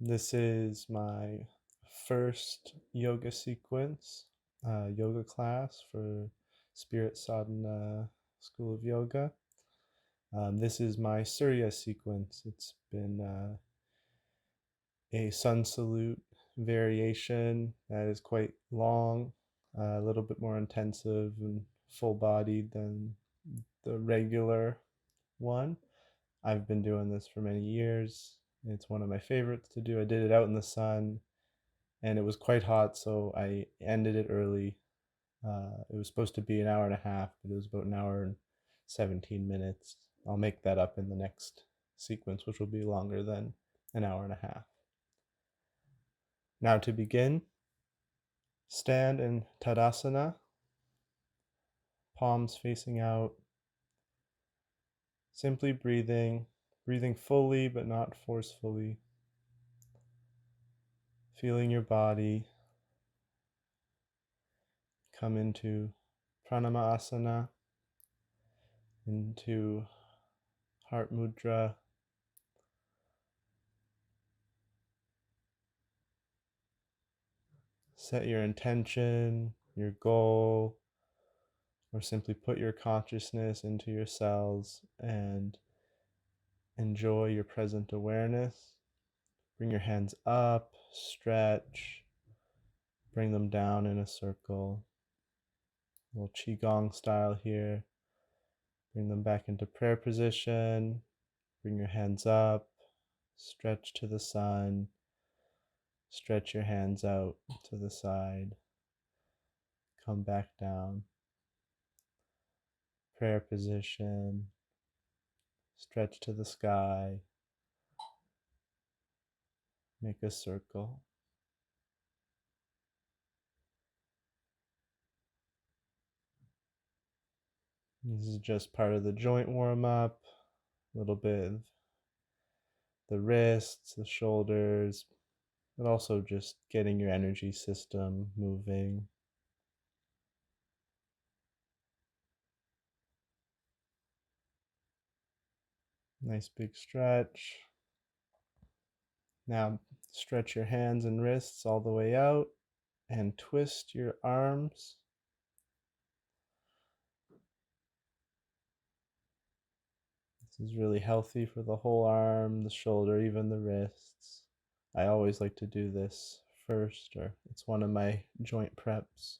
This is my first yoga sequence, yoga class for Spirit Sadhana School of Yoga. This is my Surya sequence. It's been a sun salute variation that is quite long, a little bit more intensive and full bodied than the regular one. I've been doing this for many years. It's one of my favorites to do. I did it out in the sun and it was quite hot, so I ended it early. It was supposed to be an hour and a half, but it was about an hour and 17 minutes. I'll make that up in the next sequence, which will be longer than an hour and a half. Now to begin, stand in Tadasana, palms facing out, simply breathing fully but not forcefully, feeling your body come into Pranama Asana, into Heart Mudra. Set your intention, your goal, or simply put your consciousness into your cells and enjoy your present awareness. Bring your hands up, stretch, bring them down in a circle. A little Qigong style here. Bring them back into prayer position. Bring your hands up, stretch to the sun, stretch your hands out to the side, come back down. Prayer position, stretch to the sky, make a circle. This is just part of the joint warm-up, a little bit of the wrists, the shoulders, but also just getting your energy system moving. Nice big stretch. Now stretch your hands and wrists all the way out and twist your arms. This is really healthy for the whole arm, the shoulder, even the wrists. I always like to do this first, or it's one of my joint preps.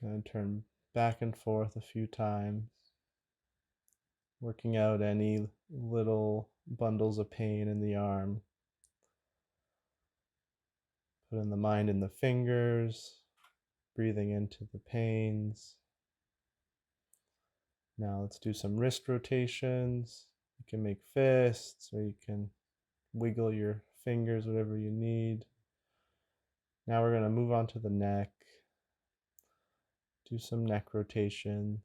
Kind of turn back and forth a few times, working out any little bundles of pain in the arm. Putting the mind in the fingers, breathing into the pains. Now let's do some wrist rotations. You can make fists, or you can wiggle your fingers, whatever you need. Now we're going to move on to the neck. Do some neck rotations.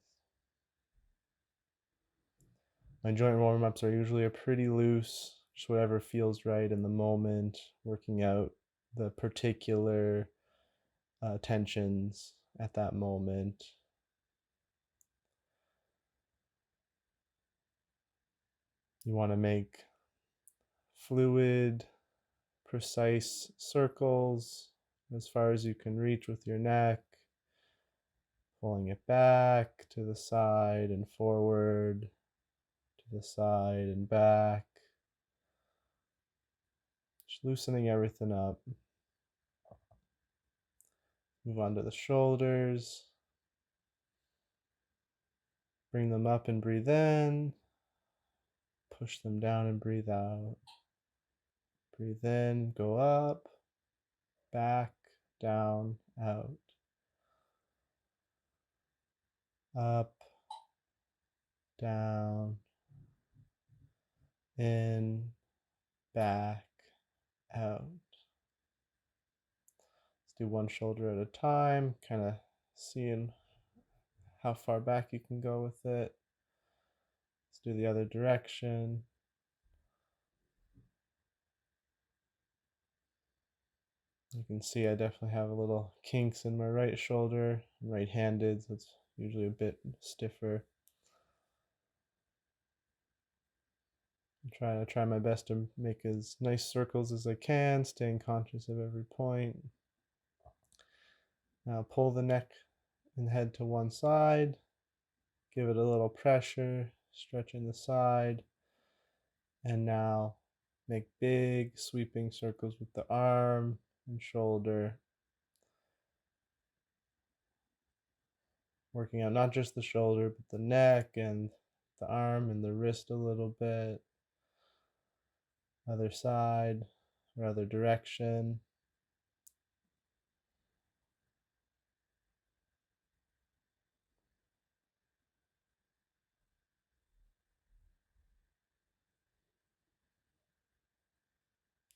My joint warm-ups are usually pretty loose, just whatever feels right in the moment, working out the particular tensions at that moment. You want to make fluid, precise circles as far as you can reach with your neck, pulling it back to the side and forward, to the side and back, just loosening everything up. Move on to the shoulders. Bring them up and breathe in. Push them down and breathe out. Breathe in, go up, back, down, out. Up, down, in, back, out. Let's do one shoulder at a time, kind of seeing how far back you can go with it. Let's do the other direction. You can see I definitely have a little kinks in my right shoulder. I'm right-handed, so it's usually a bit stiffer. Try my best to make as nice circles as I can, staying conscious of every point. Now pull the neck and head to one side. Give it a little pressure, stretching the side. And now make big sweeping circles with the arm and shoulder. Working out not just the shoulder, but the neck and the arm and the wrist a little bit. Other side or other direction.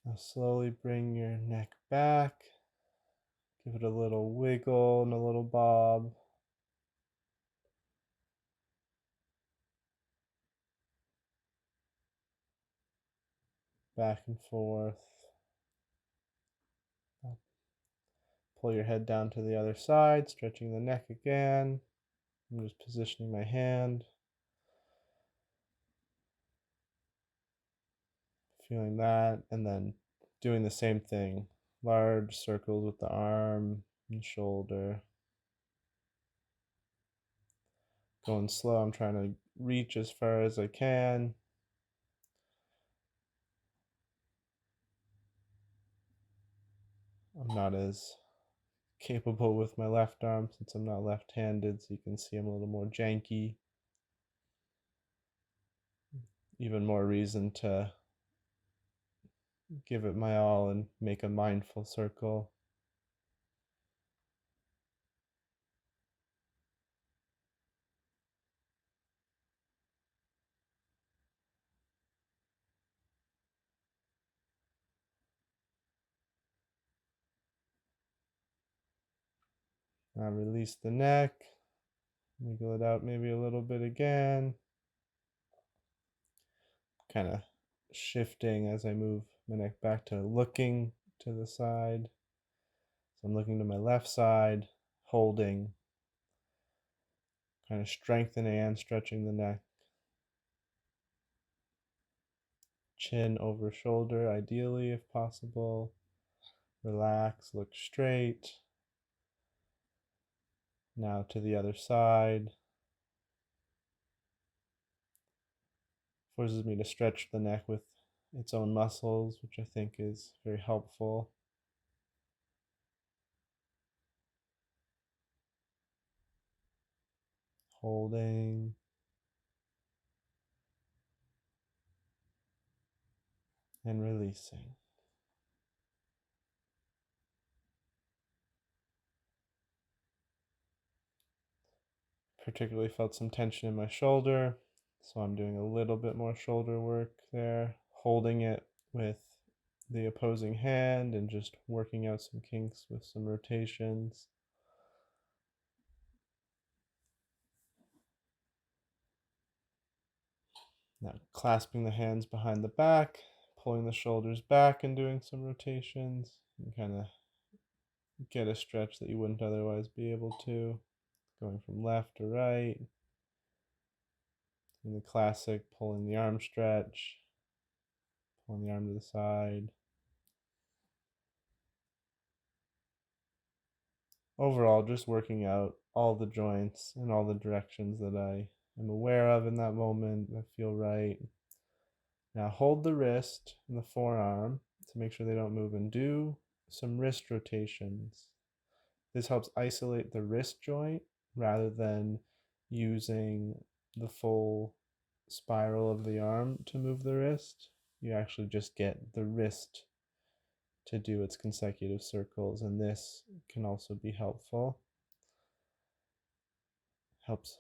Now slowly bring your neck back. Give it a little wiggle and a little bob. Back and forth. Pull your head down to the other side, stretching the neck again. I'm just positioning my hand. Feeling that, and then doing the same thing. Large circles with the arm and shoulder. Going slow, I'm trying to reach as far as I can. I'm not as capable with my left arm since I'm not left-handed, so you can see I'm a little more janky. Even more reason to give it my all and make a mindful circle. Now release the neck. Wiggle it out maybe a little bit again. Kind of shifting as I move my neck back to looking to the side. So I'm looking to my left side, holding, kind of strengthening and stretching the neck. Chin over shoulder, ideally, if possible. Relax, look straight. Now to the other side. Forces me to stretch the neck with its own muscles, which I think is very helpful. Holding. And releasing. Particularly felt some tension in my shoulder, so I'm doing a little bit more shoulder work there, holding it with the opposing hand and just working out some kinks with some rotations. Now clasping the hands behind the back, pulling the shoulders back and doing some rotations, and kind of get a stretch that you wouldn't otherwise be able to, going from left to right. In the classic, pulling the arm stretch, pulling the arm to the side. Overall, just working out all the joints and all the directions that I am aware of in that moment that feel right. Now hold the wrist and the forearm to make sure they don't move, and do some wrist rotations. This helps isolate the wrist joint rather than using the full spiral of the arm to move the wrist. You actually just get the wrist to do its consecutive circles, and this can also be helpful. Helps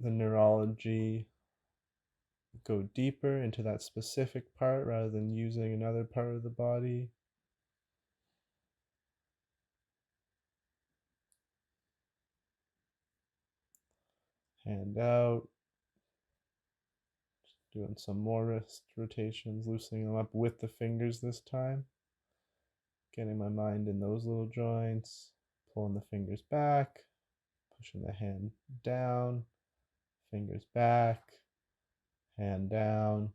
the neurology go deeper into that specific part rather than using another part of the body. Hand out. Just doing some more wrist rotations, loosening them up with the fingers this time. Getting my mind in those little joints. Pulling the fingers back. Pushing the hand down. Fingers back. Hand down.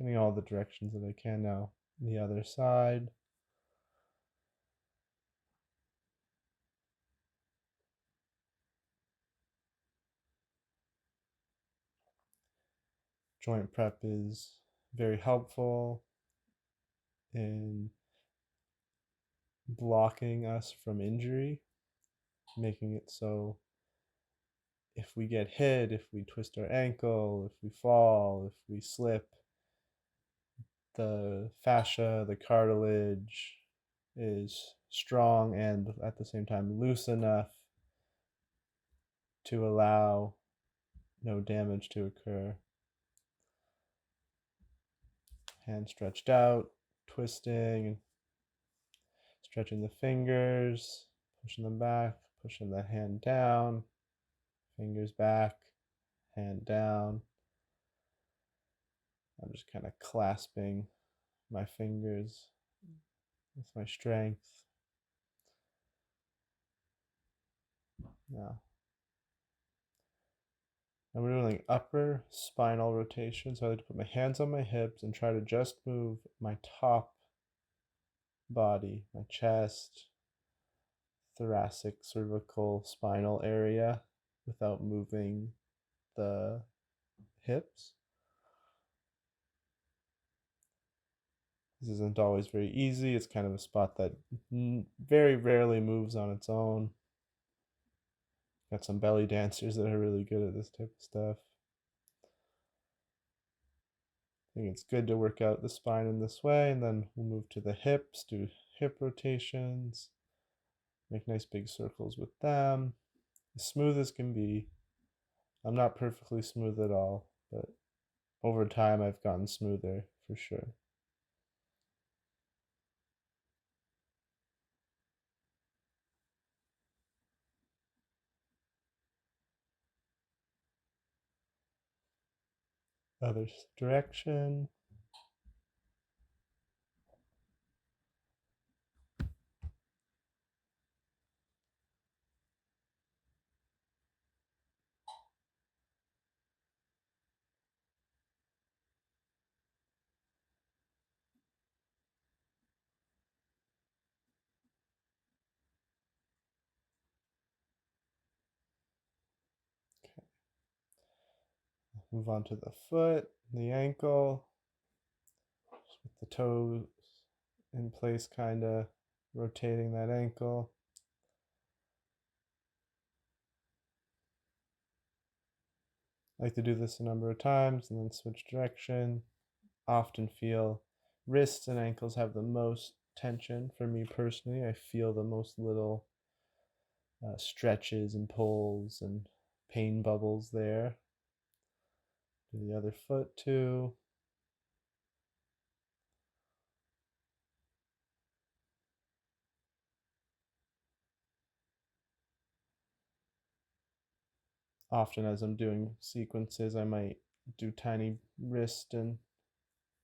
getting all the directions that I can now. The other side. Joint prep is very helpful in blocking us from injury, making it so if we get hit, if we twist our ankle, if we fall, if we slip, the fascia, the cartilage is strong and at the same time loose enough to allow no damage to occur. Hand stretched out, twisting, stretching the fingers, pushing them back, pushing the hand down, fingers back, hand down. I'm just kind of clasping my fingers with my strength. Now, and we're doing upper spinal rotation. So I like to put my hands on my hips and try to just move my top body, my chest, thoracic, cervical, spinal area without moving the hips. This isn't always very easy. It's kind of a spot that very rarely moves on its own. Got some belly dancers that are really good at this type of stuff. I think it's good to work out the spine in this way, and then we'll move to the hips, do hip rotations, make nice big circles with them, as smooth as can be. I'm not perfectly smooth at all, but over time I've gotten smoother for sure. Other direction. Okay. Move on to the foot, the ankle, with the toes in place, kind of rotating that ankle. I like to do this a number of times and then switch direction. Often feel wrists and ankles have the most tension for me personally. I feel the most little stretches and pulls and pain bubbles there. Do the other foot too. Often as I'm doing sequences, I might do tiny wrist and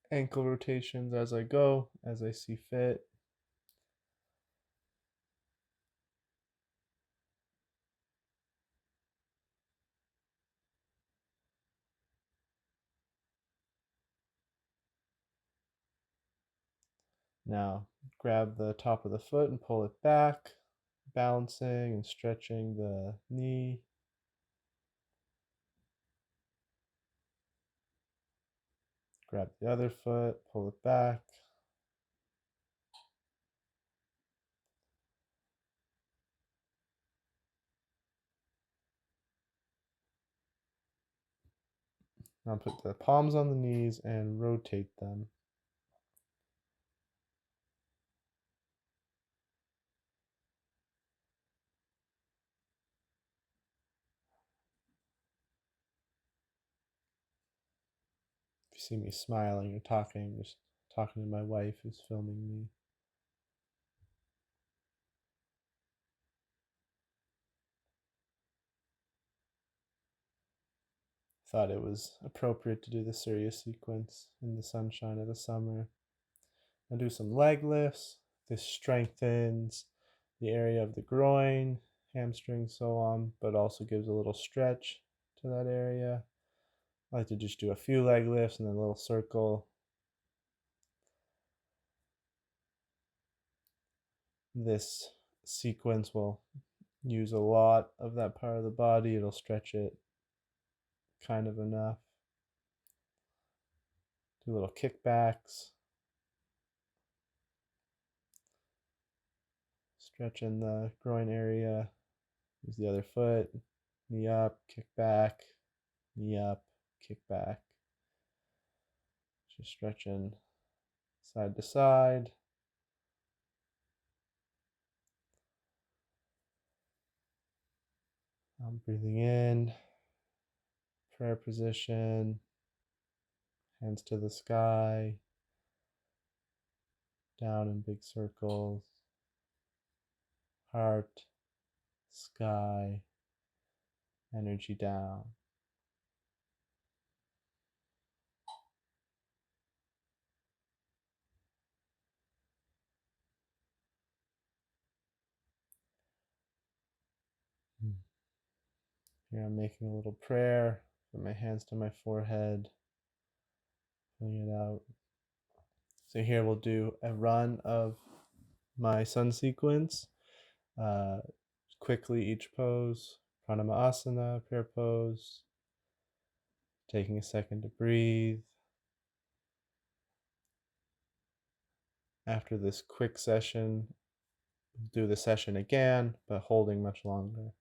ankle rotations as I go, as I see fit. Now, grab the top of the foot and pull it back, balancing and stretching the knee. Grab the other foot, pull it back. Now put the palms on the knees and rotate them. If you see me smiling or talking, just talking to my wife who's filming me. Thought it was appropriate to do the Surya Sequence in the sunshine of the summer. I'll do some leg lifts. This strengthens the area of the groin, hamstring, so on, but also gives a little stretch to that area. I like to just do a few leg lifts and then a little circle This sequence will use a lot of that part of the body. It'll stretch it kind of enough. Do little kickbacks. Stretch in the groin area. Use the other foot. Knee up, kick back. Knee up, kick back. Just stretching side to side. I'm breathing in, prayer position, hands to the sky, down in big circles, heart, sky, energy down. Here I'm making a little prayer, put my hands to my forehead, filling it out. So here we'll do a run of my sun sequence, quickly each pose, pranama asana, prayer pose, taking a second to breathe. After this quick session, do the session again, but holding much longer.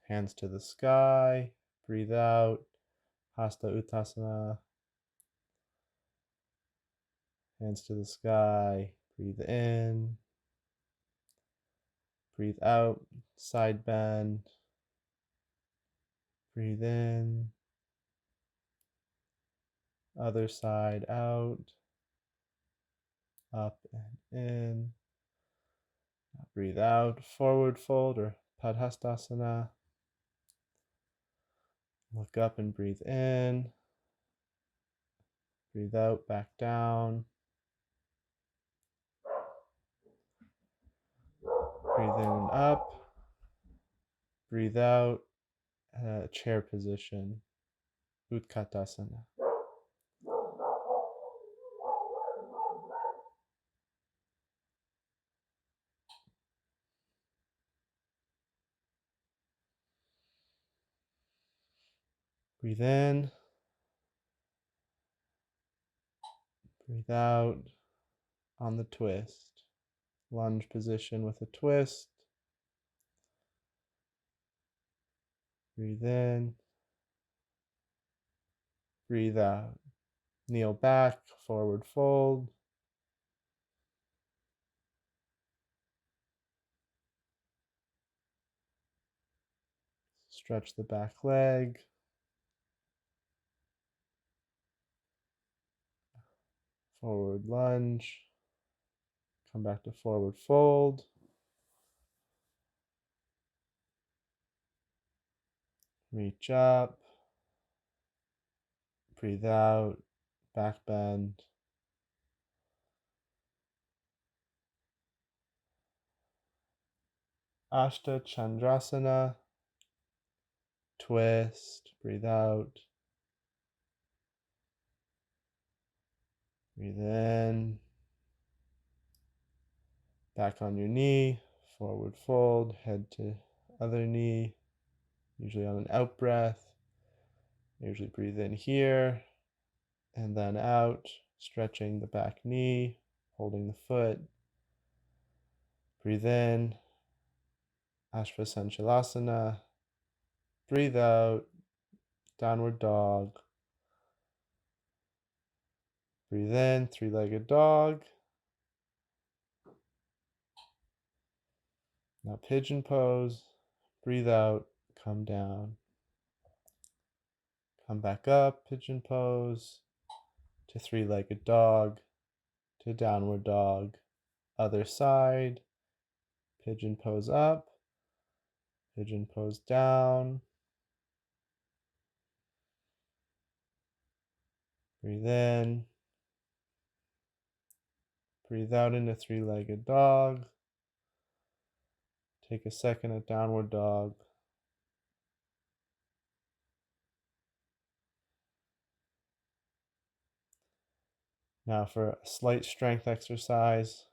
Hands to the sky, breathe out, Hasta Uttasana. Hands to the sky, breathe in, breathe out, side bend, breathe in, other side out, up and in. Breathe out, forward fold or Padhastasana. Look up and breathe in. Breathe out, back down. Breathe in and up. Breathe out, chair position, Utkatasana. Breathe in. Breathe out on the twist. Lunge position with a twist. Breathe in. Breathe out. Kneel back, forward fold. Stretch the back leg. Forward lunge. Come back to forward fold. Reach up. Breathe out. Back bend. Ashta Chandrasana. Twist. Breathe out. Breathe in. Back on your knee. Forward fold. Head to other knee. Usually on an out breath. Usually breathe in here and then out, stretching the back knee, holding the foot. Breathe in, Ashvasanchalasana. Breathe out, downward dog. Breathe in, three-legged dog. Now pigeon pose. Breathe out, come down. Come back up, pigeon pose, to three-legged dog, to downward dog. Other side, pigeon pose up, pigeon pose down. Breathe in. Breathe out into three-legged dog. Take a second at downward dog. Now for a slight strength exercise,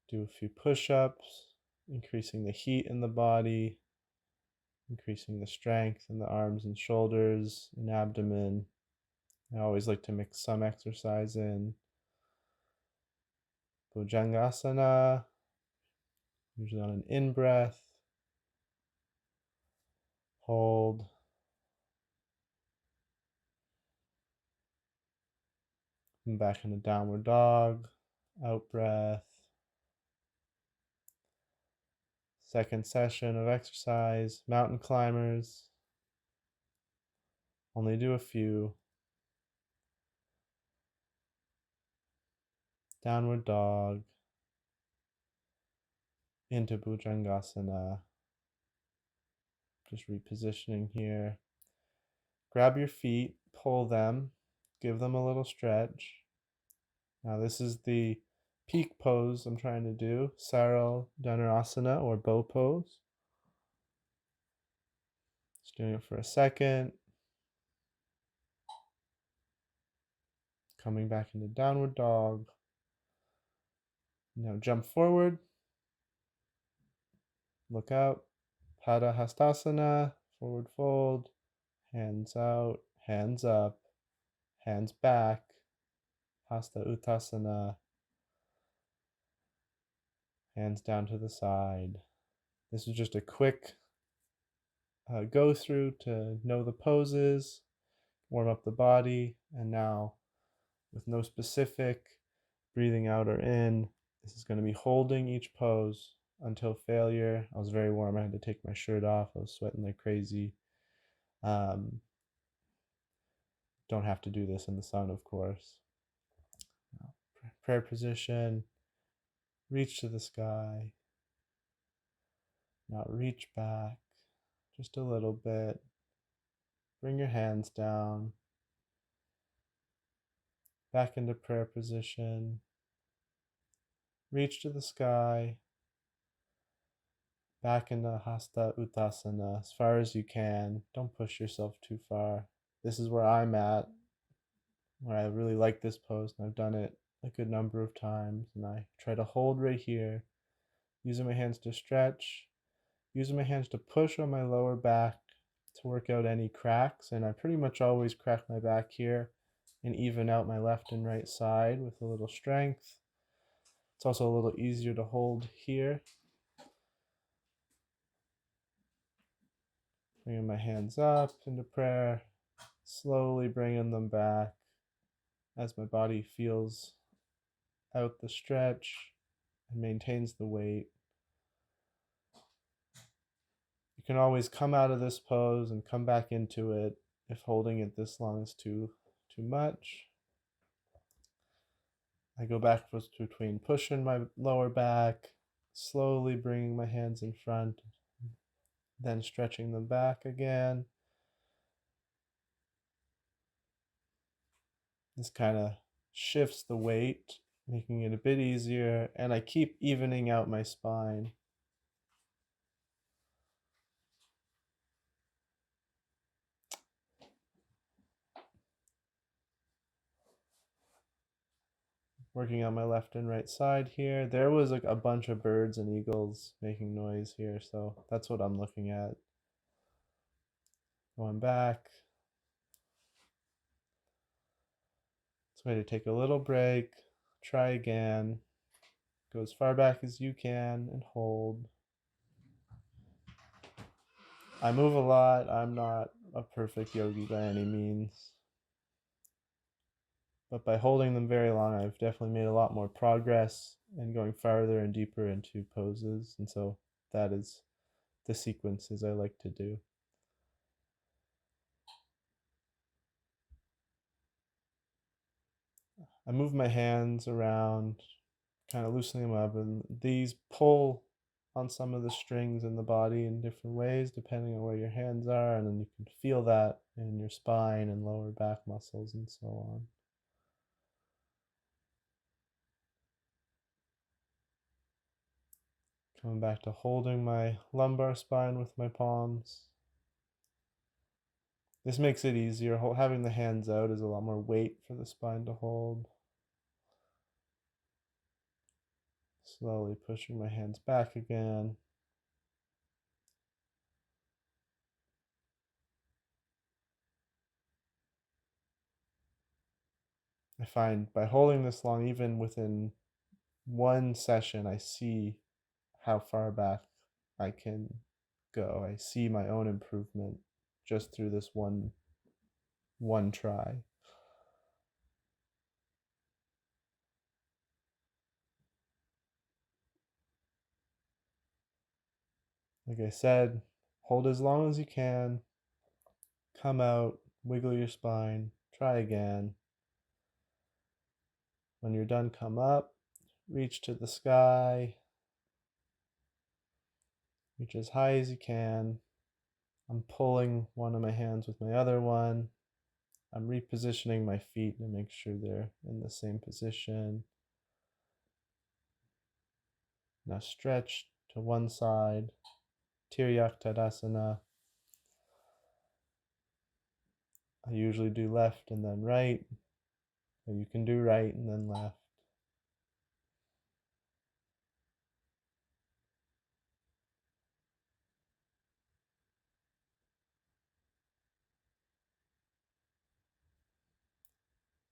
do a few push-ups, increasing the heat in the body, increasing the strength in the arms and shoulders and abdomen. I always like to mix some exercise in. Bhujangasana, usually on an in-breath. Hold. And back into downward dog. Out breath. Second session of exercise. Mountain climbers. Only do a few. Downward dog. Into Bhujangasana. Just repositioning here. Grab your feet, pull them, give them a little stretch. Now this is the peak pose I'm trying to do, Saril Dhanurasana or bow pose. Just doing it for a second. Coming back into downward dog. Now jump forward. Look out. Pada Hastasana, forward fold. Hands out, hands up, hands back. Hasta Uttasana. Hands down to the side. This is just a quick go through to know the poses, warm up the body, and now with no specific breathing out or in, this is going to be holding each pose until failure. I was very warm. I had to take my shirt off. I was sweating like crazy. Don't have to do this in the sun, of course. Prayer position. Reach to the sky. Now reach back just a little bit. Bring your hands down. Back into prayer position. Reach to the sky. Back into Hasta Uttasana as far as you can. Don't push yourself too far. This is where I'm at, where I really like this pose, and I've done it a good number of times. And I try to hold right here, using my hands to stretch, using my hands to push on my lower back to work out any cracks. And I pretty much always crack my back here and even out my left and right side with a little strength. It's also a little easier to hold here. Bringing my hands up into prayer, slowly bringing them back as my body feels out the stretch and maintains the weight. You can always come out of this pose and come back into it if holding it this long is too much. I go back between pushing my lower back, slowly bringing my hands in front, then stretching them back again. This kind of shifts the weight, making it a bit easier, and I keep evening out my spine. Working on my left and right side here. There was like a bunch of birds and eagles making noise here, so that's what I'm looking at. Going back. It's a way to take a little break, try again, go as far back as you can and hold. I move a lot. I'm not a perfect yogi by any means. But by holding them very long, I've definitely made a lot more progress and going farther and deeper into poses. And so that is the sequences I like to do. I move my hands around, kind of loosening them up, and these pull on some of the strings in the body in different ways depending on where your hands are, and then you can feel that in your spine and lower back muscles and so on. Coming back to holding my lumbar spine with my palms. This makes it easier. Having the hands out is a lot more weight for the spine to hold. Slowly pushing my hands back again. I find by holding this long, even within one session, I see how far back I can go. I see my own improvement just through this one try. Like I said, hold as long as you can, come out, wiggle your spine, try again. When you're done, come up, reach to the sky, reach as high as you can. I'm pulling one of my hands with my other one. I'm repositioning my feet to make sure they're in the same position. Now stretch to one side, Tiryak Tadasana. I usually do left and then right, but you can do right and then left.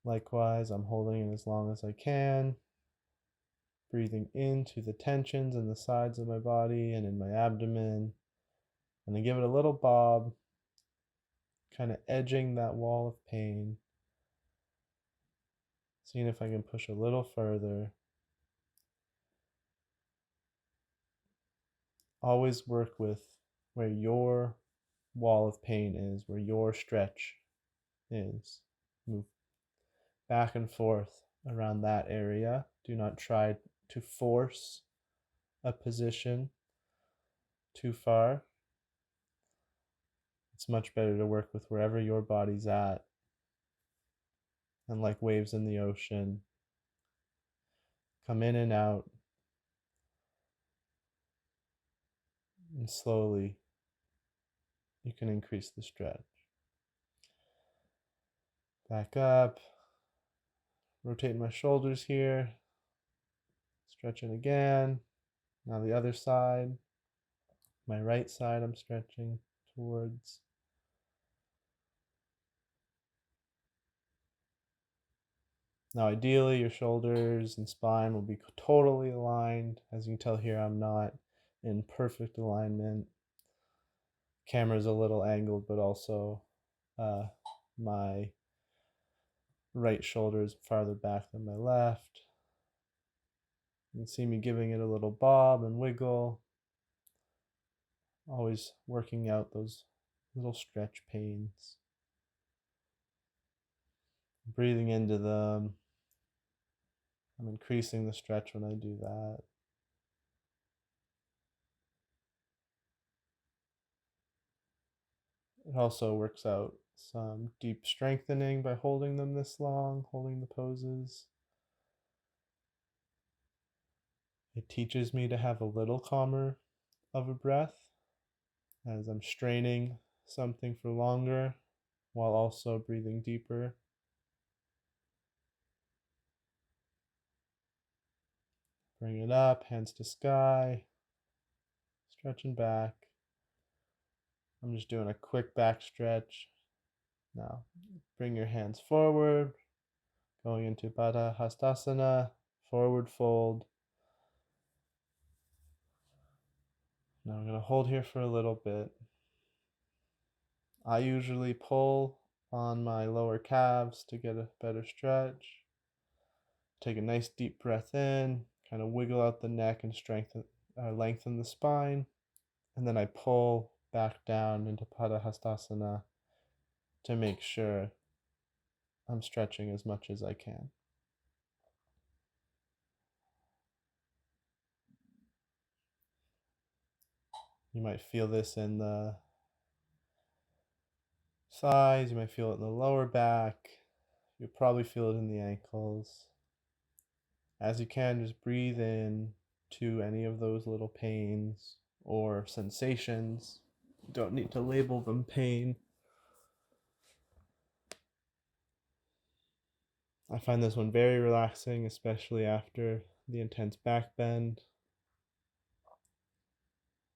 Likewise, I'm holding it as long as I can, breathing into the tensions in the sides of my body and in my abdomen. And I give it a little bob, kind of edging that wall of pain, seeing if I can push a little further. Always work with where your wall of pain is, where your stretch is. Move back and forth around that area. Do not try to force a position too far. It's much better to work with wherever your body's at. And like waves in the ocean, come in and out, and slowly you can increase the stretch. Back up, rotate my shoulders here, stretching again. Now the other side, my right side I'm stretching towards. Now ideally your shoulders and spine will be totally aligned. As you can tell here, I'm not in perfect alignment. Camera's a little angled, but also my right shoulder is farther back than my left. You can see me giving it a little bob and wiggle, always working out those little stretch pains. Breathing into them. I'm increasing the stretch when I do that. It also works out some deep strengthening by holding them this long, holding the poses. It teaches me to have a little calmer of a breath as I'm straining something for longer while also breathing deeper. Bring it up, hands to sky, stretching back. I'm just doing a quick back stretch. Now, bring your hands forward, going into Pada Hastasana, forward fold. Now I'm going to hold here for a little bit. I usually pull on my lower calves to get a better stretch. Take a nice deep breath in, kind of wiggle out the neck and lengthen the spine. And then I pull back down into Pada Hastasana to make sure I'm stretching as much as I can. You might feel this in the thighs, you might feel it in the lower back, you'll probably feel it in the ankles. As you can, just breathe in to any of those little pains or sensations. You don't need to label them pain. I find this one very relaxing, especially after the intense back bend.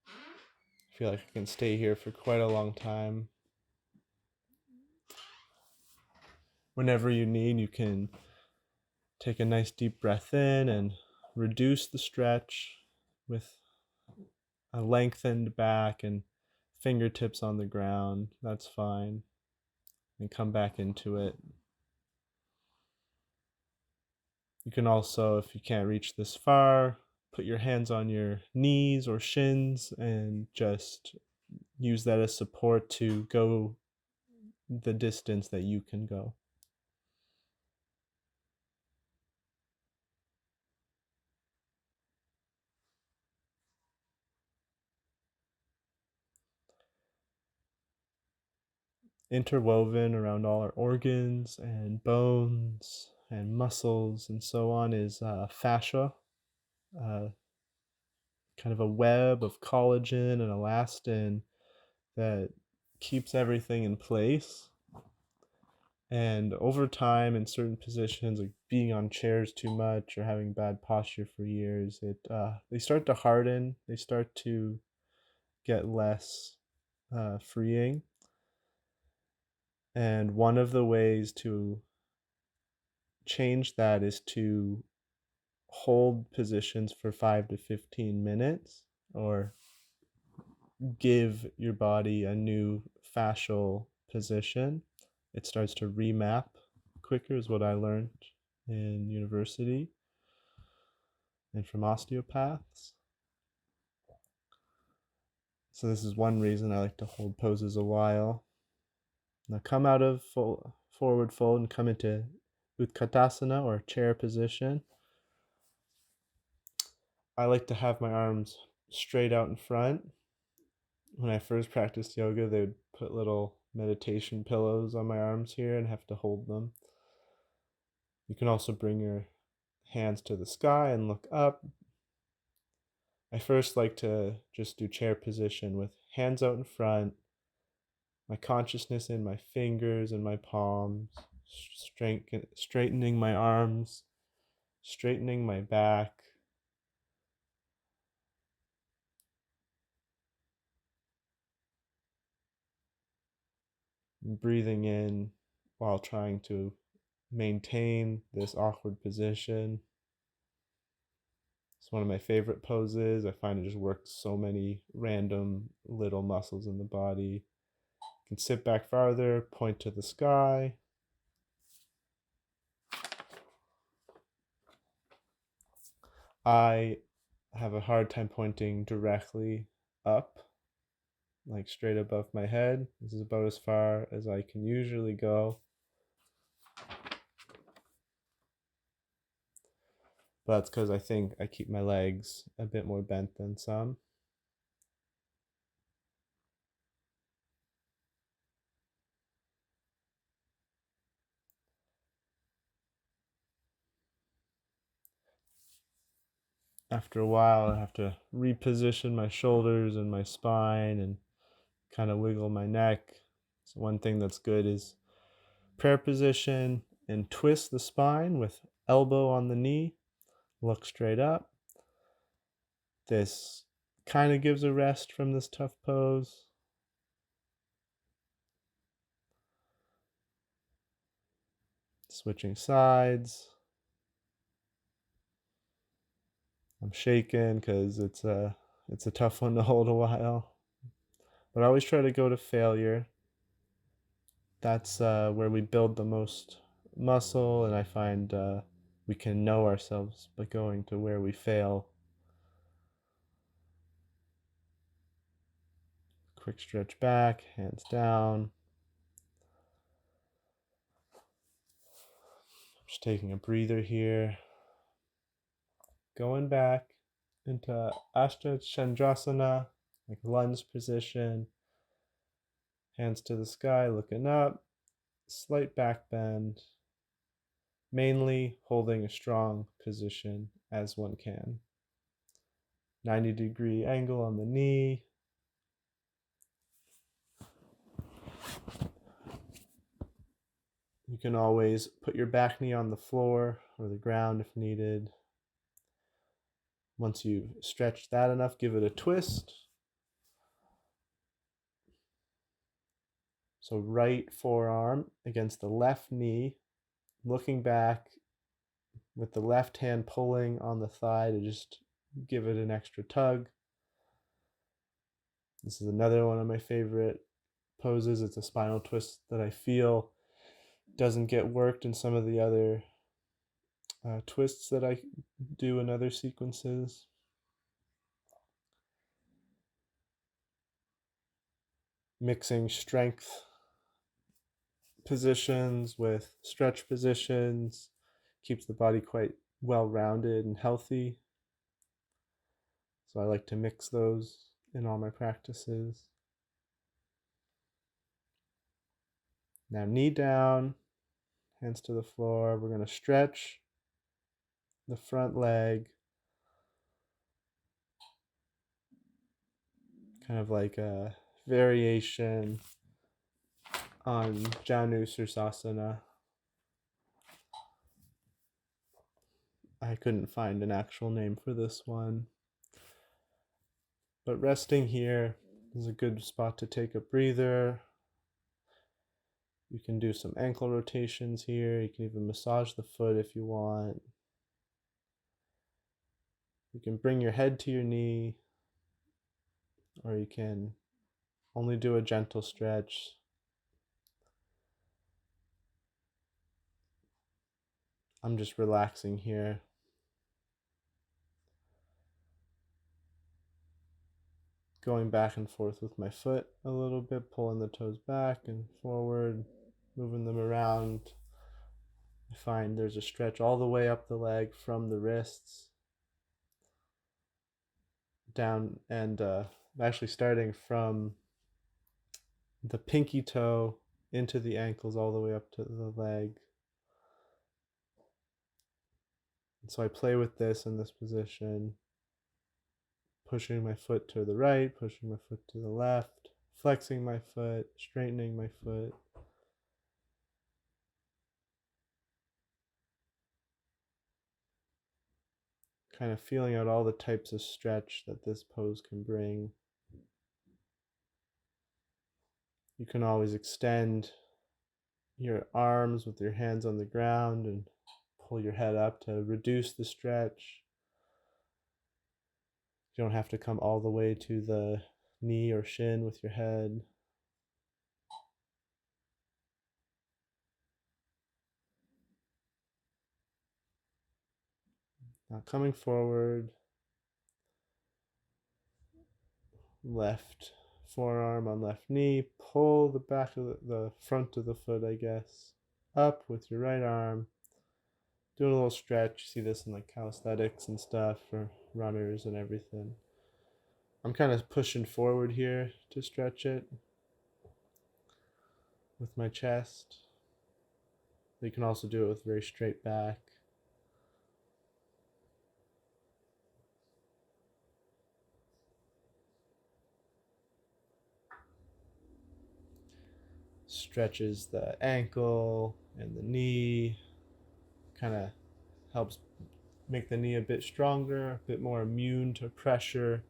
I feel like I can stay here for quite a long time. Whenever you need, you can take a nice deep breath in and reduce the stretch with a lengthened back and fingertips on the ground. That's fine. And come back into it. You can also, if you can't reach this far, put your hands on your knees or shins and just use that as support to go the distance that you can go. Interwoven around all our organs and bones and muscles and so on is fascia, uh, kind of a web of collagen and elastin that keeps everything in place. And over time, in certain positions, like being on chairs too much or having bad posture for years, they start to harden. They start to get less freeing. And one of the ways to change that is to hold positions for 5 to 15 minutes or give your body a new fascial position. It starts to remap quicker, is what I learned in university and from osteopaths. So this is one reason I like to hold poses a while. Now come out of forward fold and come into Utkatasana, or chair position. I like to have my arms straight out in front. When I first practiced yoga, they would put little meditation pillows on my arms here and have to hold them. You can also bring your hands to the sky and look up. I first like to just do chair position with hands out in front, my consciousness in my fingers and my palms, straightening my arms, straightening my back. Breathing in while trying to maintain this awkward position. It's one of my favorite poses. I find it just works so many random little muscles in the body. You can sit back farther, point to the sky. I have a hard time pointing directly up, like straight above my head. This is about as far as I can usually go. But that's because I think I keep my legs a bit more bent than some. After a while, I have to reposition my shoulders and my spine and kind of wiggle my neck. So one thing that's good is prayer position and twist the spine with elbow on the knee, look straight up. This kind of gives a rest from this tough pose. Switching sides. I'm shaking because it's a tough one to hold a while. But I always try to go to failure. That's where we build the most muscle, and I find we can know ourselves by going to where we fail. Quick stretch back, hands down. Just taking a breather here. Going back into Ashta Chandrasana, like lunge position. Hands to the sky, looking up. Slight back bend. Mainly holding a strong position as one can. 90-degree angle on the knee. You can always put your back knee on the floor or the ground if needed. Once you've stretched that enough, give it a twist. So right forearm against the left knee, looking back with the left hand pulling on the thigh to just give it an extra tug. This is another one of my favorite poses. It's a spinal twist that I feel doesn't get worked in some of the other twists that I do in other sequences. Mixing strength positions with stretch positions keeps the body quite well-rounded and healthy. So I like to mix those in all my practices. Now knee down, hands to the floor. We're going to stretch the front leg, kind of like a variation on Janu Sirsasana. I couldn't find an actual name for this one. But resting here is a good spot to take a breather. You can do some ankle rotations here. You can even massage the foot if you want. You can bring your head to your knee, or you can only do a gentle stretch. I'm just relaxing here. Going back and forth with my foot a little bit, pulling the toes back and forward, moving them around. I find there's a stretch all the way up the leg from the wrists down, and actually starting from the pinky toe into the ankles all the way up to the leg. And so I play with this in this position, pushing my foot to the right, pushing my foot to the left, flexing my foot, straightening my foot. Kind of feeling out all the types of stretch that this pose can bring. You can always extend your arms with your hands on the ground and pull your head up to reduce the stretch. You don't have to come all the way to the knee or shin with your head. Now coming forward, left forearm on left knee, pull the back of the front of the foot, I guess, up with your right arm. Doing a little stretch. You see this in like calisthenics and stuff for runners and everything. I'm kind of pushing forward here to stretch it with my chest. You can also do it with very straight back. Stretches the ankle and the knee, kind of helps make the knee a bit stronger, a bit more immune to pressure.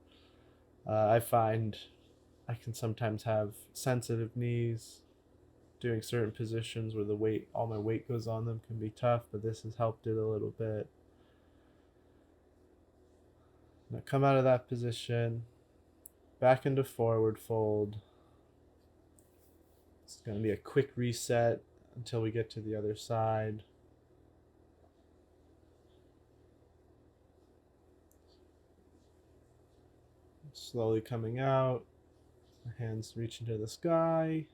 I find I can sometimes have sensitive knees. Doing certain positions where all my weight goes on them can be tough, but this has helped it a little bit. Now come out of that position, back into forward fold. It's going to be a quick reset until we get to the other side. Slowly coming out, hands reaching to the sky,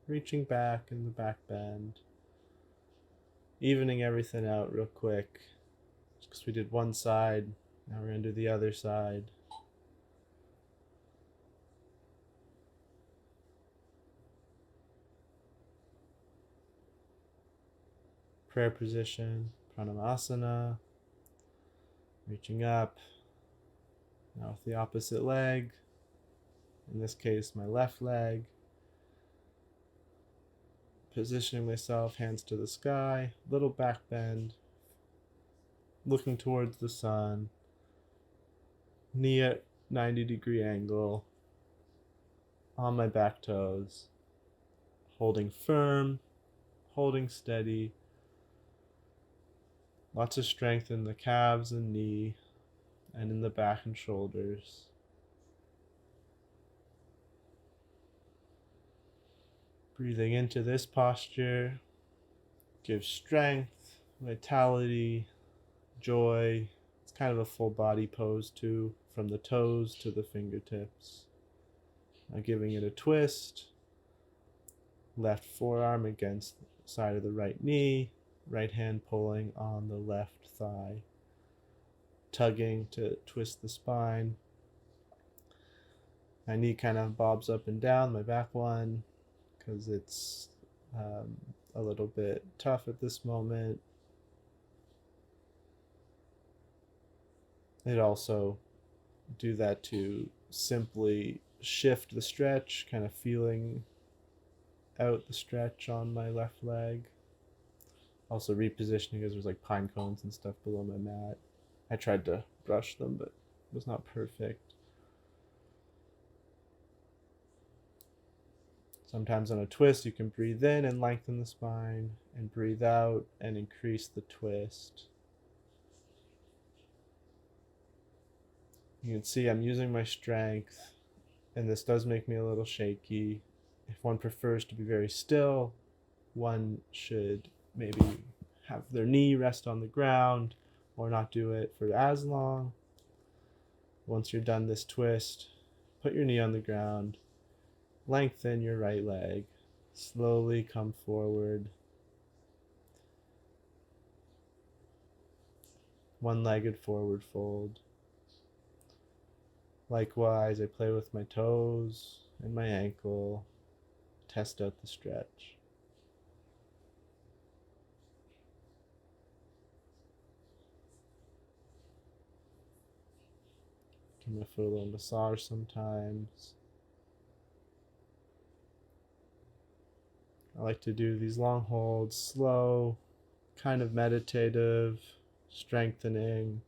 reaching back in the back bend. Evening everything out real quick, because we did one side, now we're going to do the other side. Prayer position, Pranamasana, reaching up. Now with the opposite leg, in this case my left leg, positioning myself, hands to the sky, little back bend, looking towards the sun, knee at 90-degree angle on my back toes, holding firm, holding steady. Lots of strength in the calves and knee and in the back and shoulders. Breathing into this posture gives strength, vitality, joy. It's kind of a full body pose too, from the toes to the fingertips. Now giving it a twist. Left forearm against the side of the right knee, right hand pulling on the left thigh, tugging to twist the spine. My knee kind of bobs up and down, my back one, because it's a little bit tough at this moment. It also do that to simply shift the stretch, kind of feeling out the stretch on my left leg. Also repositioning because there's like pine cones and stuff below my mat. I tried to brush them, but it was not perfect. Sometimes on a twist, you can breathe in and lengthen the spine, and breathe out and increase the twist. You can see I'm using my strength, and this does make me a little shaky. If one prefers to be very still, one should maybe have their knee rest on the ground or not do it for as long. Once you're done this twist, put your knee on the ground, lengthen your right leg, slowly come forward. One-legged forward fold. Likewise, I play with my toes and my ankle, test out the stretch. Give my foot a little massage sometimes. I like to do these long holds, slow, kind of meditative, strengthening,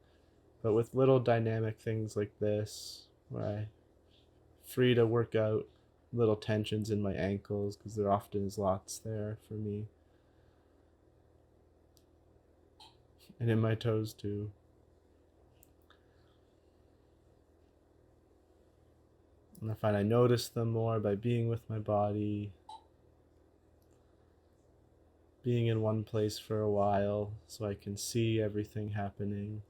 but with little dynamic things like this, where I'm free to work out little tensions in my ankles, because there often is lots there for me. And in my toes too. And I find I notice them more by being with my body, being in one place for a while so I can see everything happening.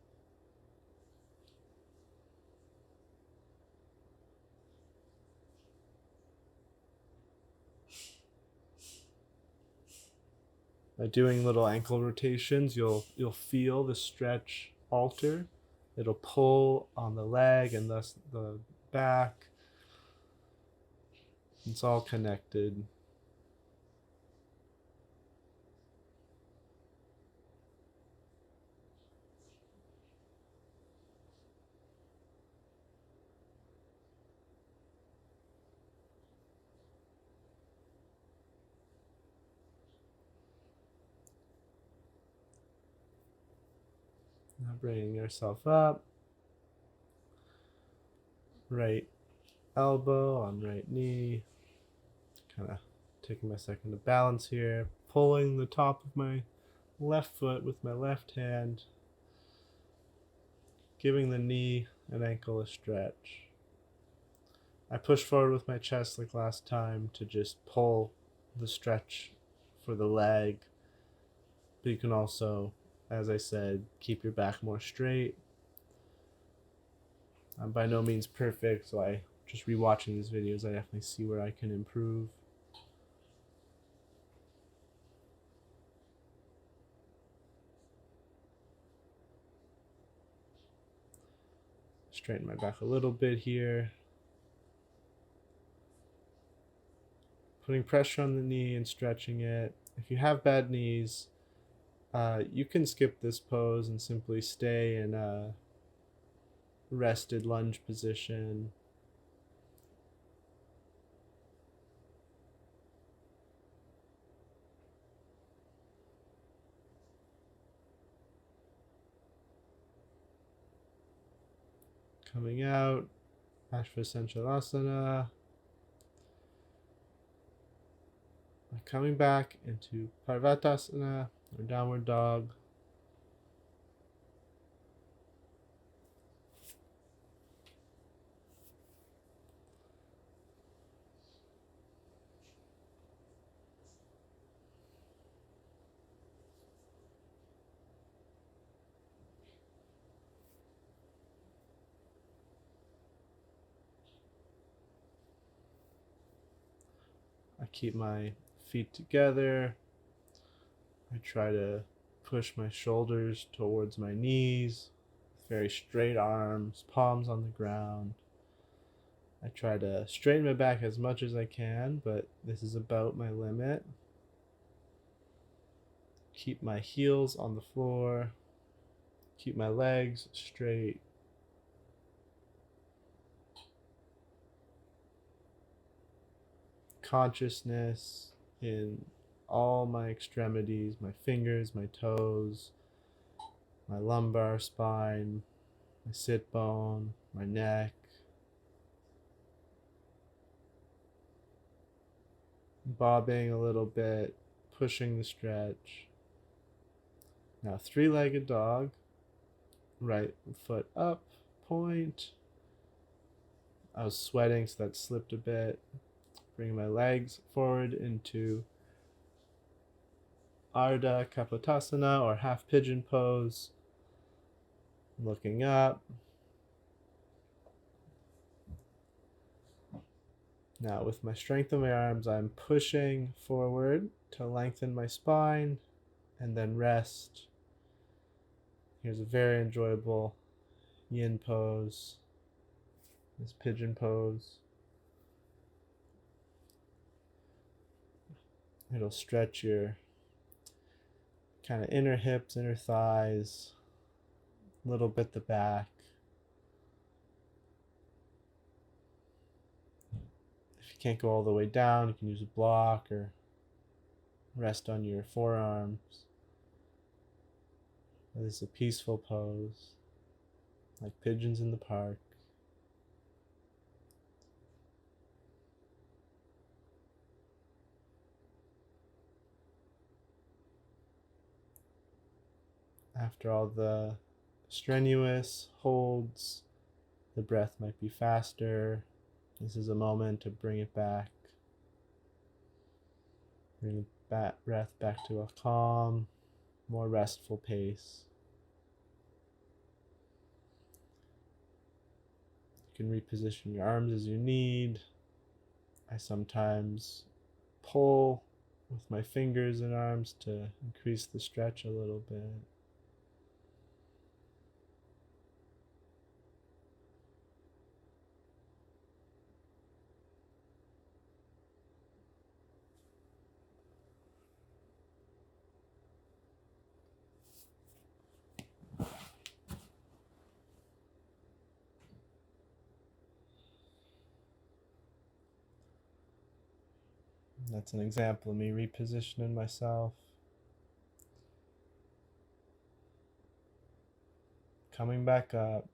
By doing little ankle rotations, you'll feel the stretch alter. It'll pull on the leg and thus the back. It's all connected. Now bringing yourself up. Right elbow on right knee. Kind of taking my second to balance here. Pulling the top of my left foot with my left hand. Giving the knee and ankle a stretch. I push forward with my chest like last time to just pull the stretch for the leg. But you can also, as I said, keep your back more straight. I'm by no means perfect, so I just rewatching these videos, I definitely see where I can improve. Straighten my back a little bit here. Putting pressure on the knee and stretching it. If you have bad knees, you can skip this pose and simply stay in a rested lunge position. Coming out, Ashvasanchalasana. Coming back into Parvatasana, or downward dog. I keep my feet together. I try to push my shoulders towards my knees, very straight arms, palms on the ground. I try to straighten my back as much as I can, but this is about my limit. Keep my heels on the floor. Keep my legs straight. Consciousness in all my extremities, my fingers, my toes, my lumbar spine, my sit bone, my neck. Bobbing a little bit, pushing the stretch. Now, three-legged dog. Right foot up, point. I was sweating, so that slipped a bit. Bring my legs forward into Ardha Kapotasana, or half pigeon pose. Looking up. Now, with my strength of my arms, I'm pushing forward to lengthen my spine and then rest. Here's a very enjoyable yin pose, this pigeon pose. It'll stretch your kind of inner hips, inner thighs, a little bit the back. If you can't go all the way down, you can use a block or rest on your forearms. This is a peaceful pose, like pigeons in the park. After all the strenuous holds, the breath might be faster. This is a moment to bring it back. Bring the breath back to a calm, more restful pace. You can reposition your arms as you need. I sometimes pull with my fingers and arms to increase the stretch a little bit. That's an example of me repositioning myself. Coming back up.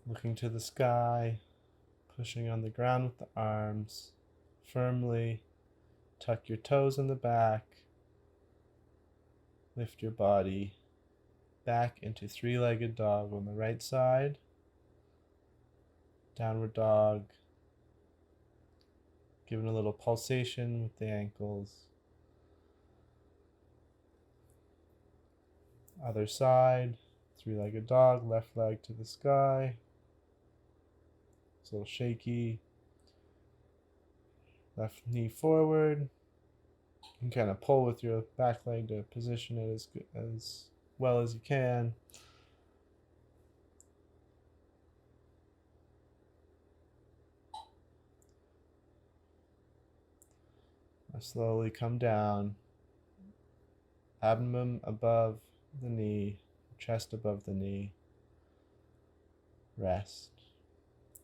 Looking to the sky. Pushing on the ground with the arms. Firmly tuck your toes in the back. Lift your body back into three-legged dog on the right side. Downward dog. Giving a little pulsation with the ankles. Other side, three-legged dog, left leg to the sky. It's a little shaky. Left knee forward. You can kind of pull with your back leg to position it as well as you can. Now slowly come down. Abdomen above the knee, chest above the knee. Rest.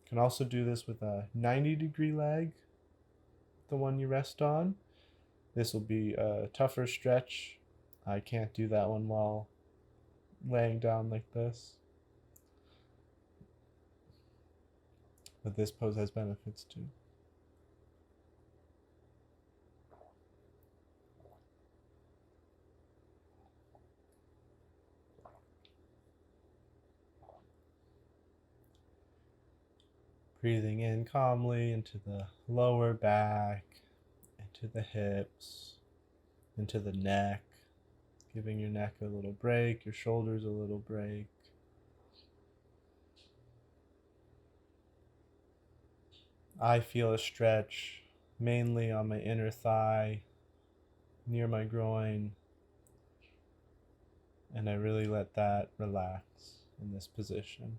You can also do this with a 90-degree leg, the one you rest on. This will be a tougher stretch. I can't do that one while laying down like this. but this pose has benefits too. Breathing in calmly into the lower back, into the hips, into the neck, giving your neck a little break, your shoulders a little break. I feel a stretch mainly on my inner thigh, near my groin, and I really let that relax in this position.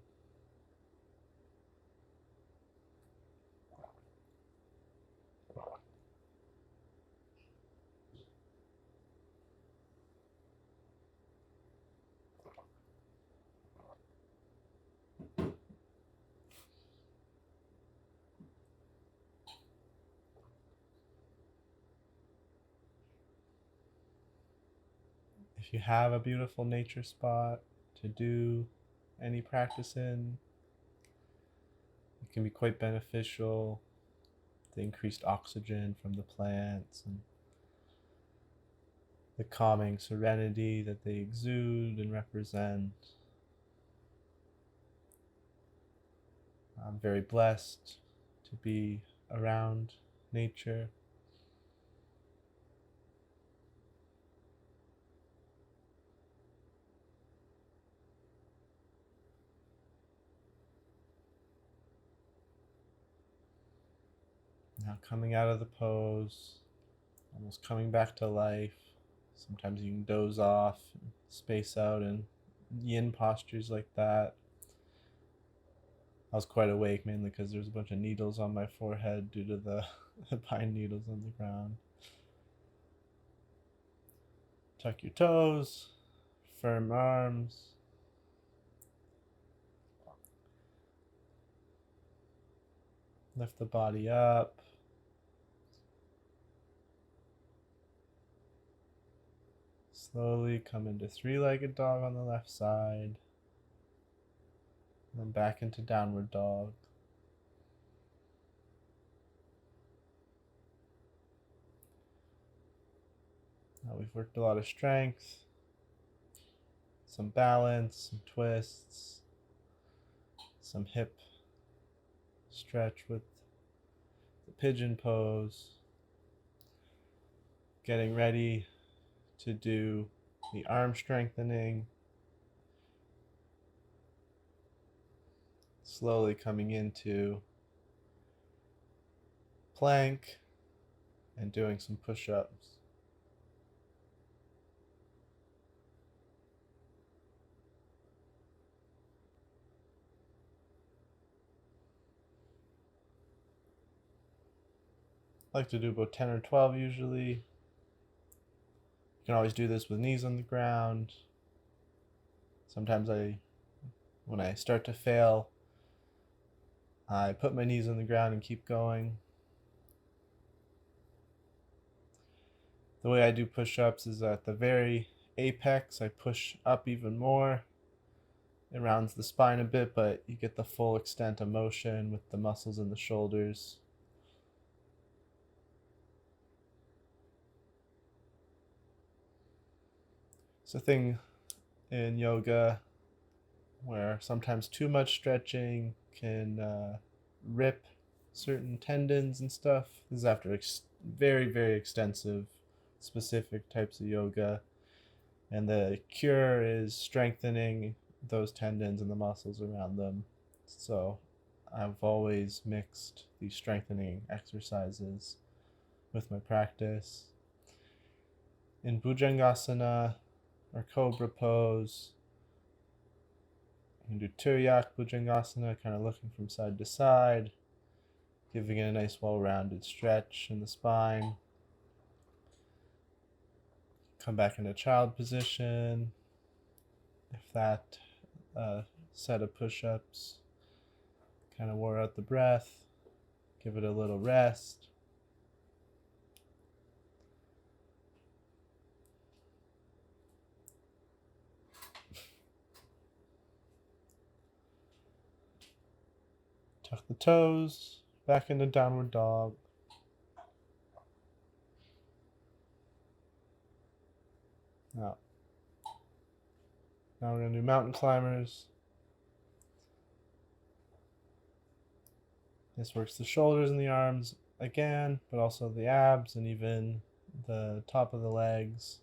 If you have a beautiful nature spot to do any practice in, it can be quite beneficial. The increased oxygen from the plants and the calming serenity that they exude and represent. I'm very blessed to be around nature. Now coming out of the pose, almost coming back to life. Sometimes you can doze off, space out in yin postures like that. I was quite awake mainly because there's a bunch of needles on my forehead due to the pine needles on the ground. Tuck your toes, firm arms. Lift the body up. Slowly come into three-legged dog on the left side. And then back into downward dog. Now we've worked a lot of strength, some balance, some twists, some hip stretch with the pigeon pose. Getting ready to do the arm strengthening. Slowly coming into plank and doing some push-ups. I like to do about 10 or 12 usually. You can always do this with knees on the ground. Sometimes when I start to fail, I put my knees on the ground and keep going. The way I do push-ups is at the very apex, I push up even more. It rounds the spine a bit, but you get the full extent of motion with the muscles in the shoulders. It's a thing in yoga where sometimes too much stretching can rip certain tendons and stuff. This is after very, very extensive, specific types of yoga. And the cure is strengthening those tendons and the muscles around them. So I've always mixed these strengthening exercises with my practice. In Bhujangasana or Cobra pose, you can do Turiyak Bhujangasana, kind of looking from side to side, giving it a nice well-rounded stretch in the spine. Come back into child position. If that set of push-ups kind of wore out the breath, give it a little rest. Tuck the toes, back into downward dog. Now we're going to do mountain climbers. This works the shoulders and the arms again, but also the abs and even the top of the legs.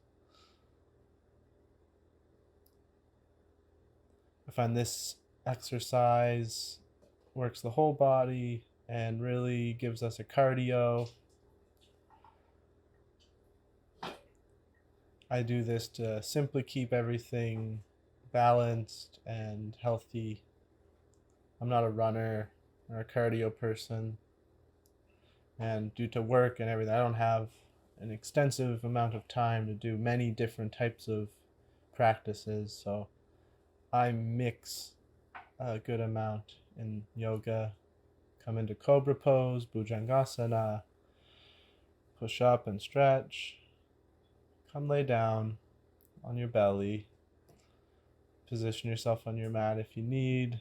I find this exercise works the whole body and really gives us a cardio. I do this to simply keep everything balanced and healthy. I'm not a runner or a cardio person, and due to work and everything, I don't have an extensive amount of time to do many different types of practices, so I mix a good amount in yoga. Come into cobra pose, bhujangasana, push up and stretch. Come lay down on your belly. Position yourself on your mat if you need.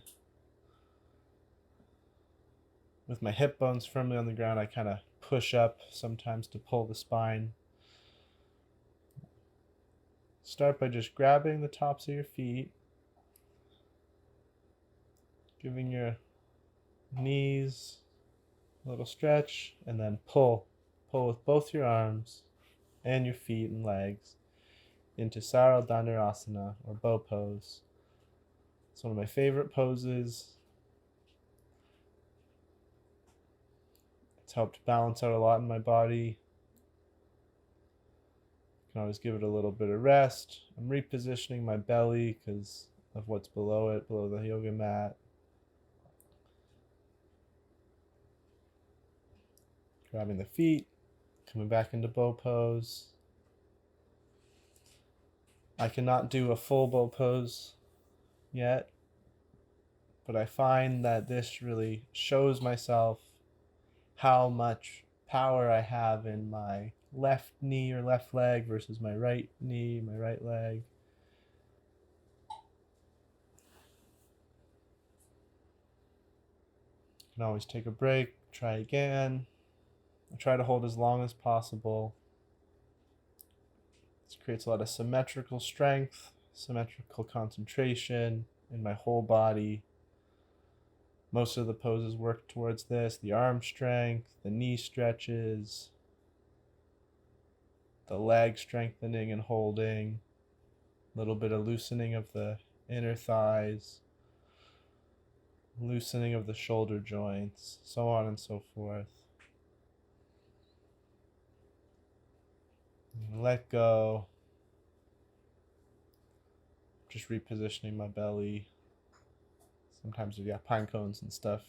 With my hip bones firmly on the ground, I kind of push up sometimes to pull the spine. Start by just grabbing the tops of your feet, giving your knees a little stretch, and then pull. Pull with both your arms and your feet and legs into Sarva Dhanurasana, or bow pose. It's one of my favorite poses. It's helped balance out a lot in my body. You can always give it a little bit of rest. I'm repositioning my belly because of what's below it, below the yoga mat. Grabbing the feet, coming back into bow pose. I cannot do a full bow pose yet, but I find that this really shows myself how much power I have in my left knee or left leg versus my right knee, my right leg. You can always take a break, try again. I try to hold as long as possible. This creates a lot of symmetrical strength, symmetrical concentration in my whole body. Most of the poses work towards this: the arm strength, the knee stretches, the leg strengthening and holding, a little bit of loosening of the inner thighs, loosening of the shoulder joints, so on and so forth. And let go. Just repositioning my belly. Sometimes we've got pine cones and stuff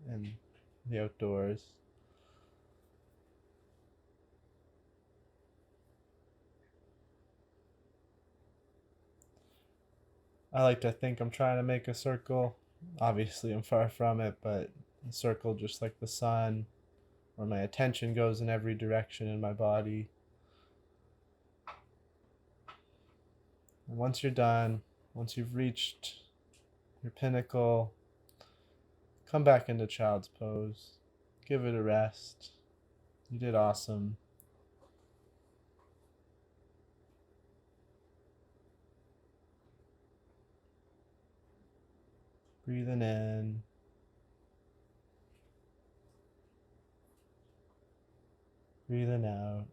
in the outdoors. I like to think I'm trying to make a circle. Obviously, I'm far from it, but a circle just like the sun, where my attention goes in every direction in my body. And once you're done, once you've reached your pinnacle, come back into child's pose. Give it a rest. You did awesome. Breathing in. Breathing out.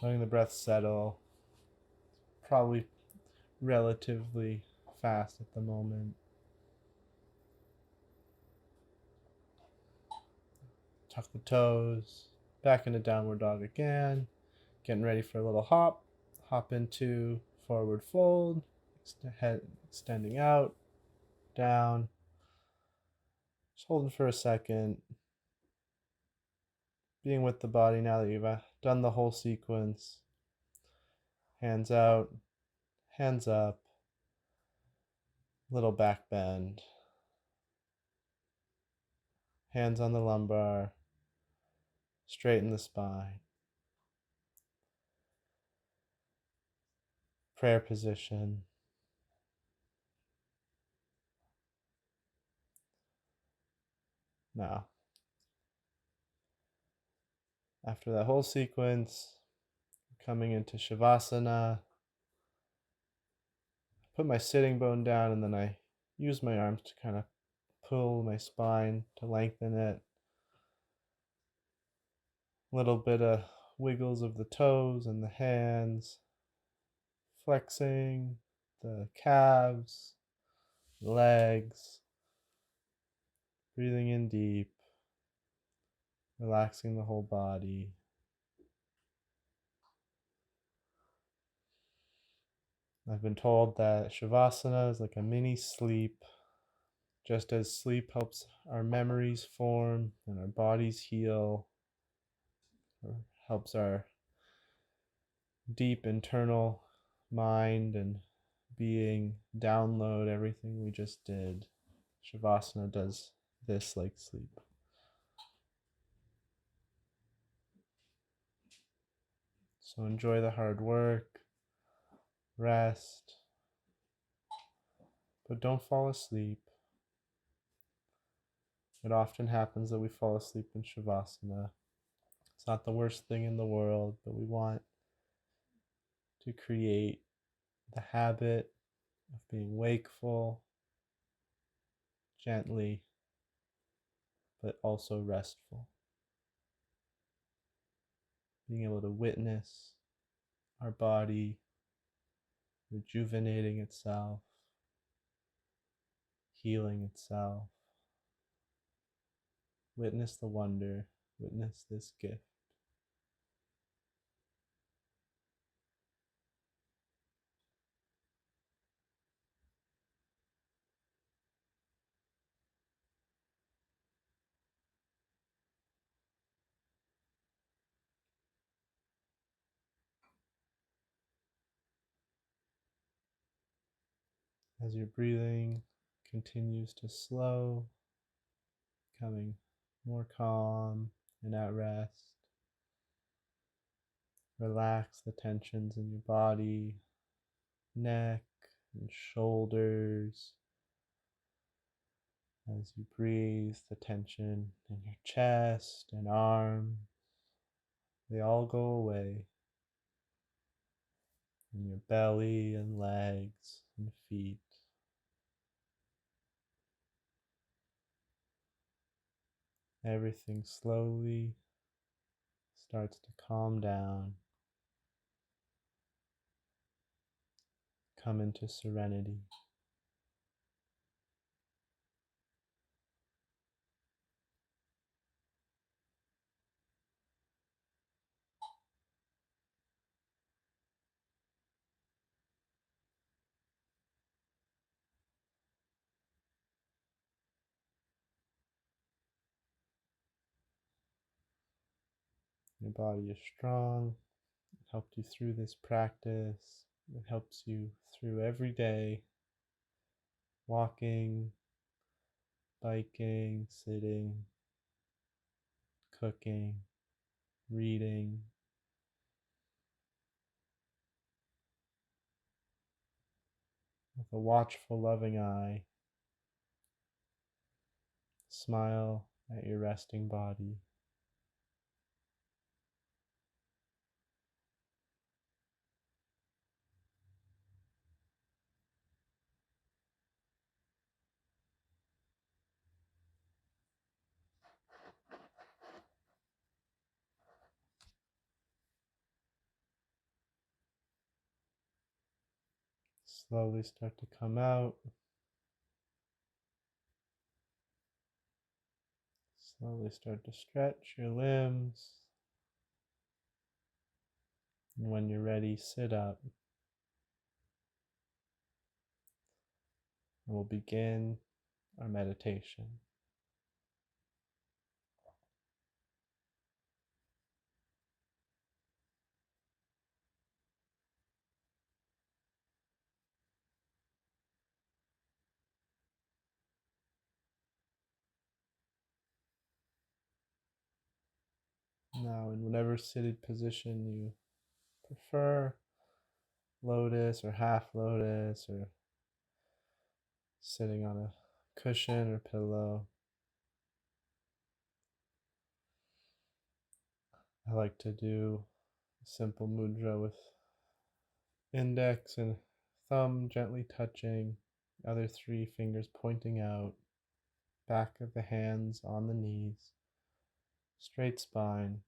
Letting the breath settle. Probably relatively fast at the moment. Tuck the toes. Back into downward dog again. Getting ready for a little hop. Hop into forward fold. Head extending out. Down. Just holding for a second. Being with the body now that you've done the whole sequence. Hands out. Hands up. Little back bend. Hands on the lumbar. Straighten the spine. prayer position. Now, after that whole sequence, coming into Shavasana, put my sitting bone down, and then I use my arms to kind of pull my spine to lengthen it. A little bit of wiggles of the toes and the hands, flexing the calves, legs, breathing in deep, relaxing the whole body. I've been told that Shavasana is like a mini sleep. Just as sleep helps our memories form and our bodies heal, or helps our deep internal mind and being download everything we just did, Shavasana does this like sleep. So enjoy the hard work, rest, but don't fall asleep. It often happens that we fall asleep in Shavasana. It's not the worst thing in the world, but we want to create the habit of being wakeful, gently, but also restful. Being able to witness our body rejuvenating itself, healing itself. Witness the wonder, witness this gift. As your breathing continues to slow, becoming more calm and at rest, relax the tensions in your body, neck and shoulders. As you breathe, the tension in your chest and arms, they all go away. In your belly and legs and feet. Everything slowly starts to calm down, come into serenity. Your body is strong. It helped you through this practice. It helps you through every day, walking, biking, sitting, cooking, reading. With a watchful, loving eye, smile at your resting body. Slowly start to come out. Slowly start to stretch your limbs. And when you're ready, sit up. And we'll begin our meditation. Now, in whatever seated position you prefer, lotus or half lotus, or sitting on a cushion or pillow. I like to do a simple mudra with index and thumb gently touching, other three fingers pointing out, back of the hands on the knees, straight spine.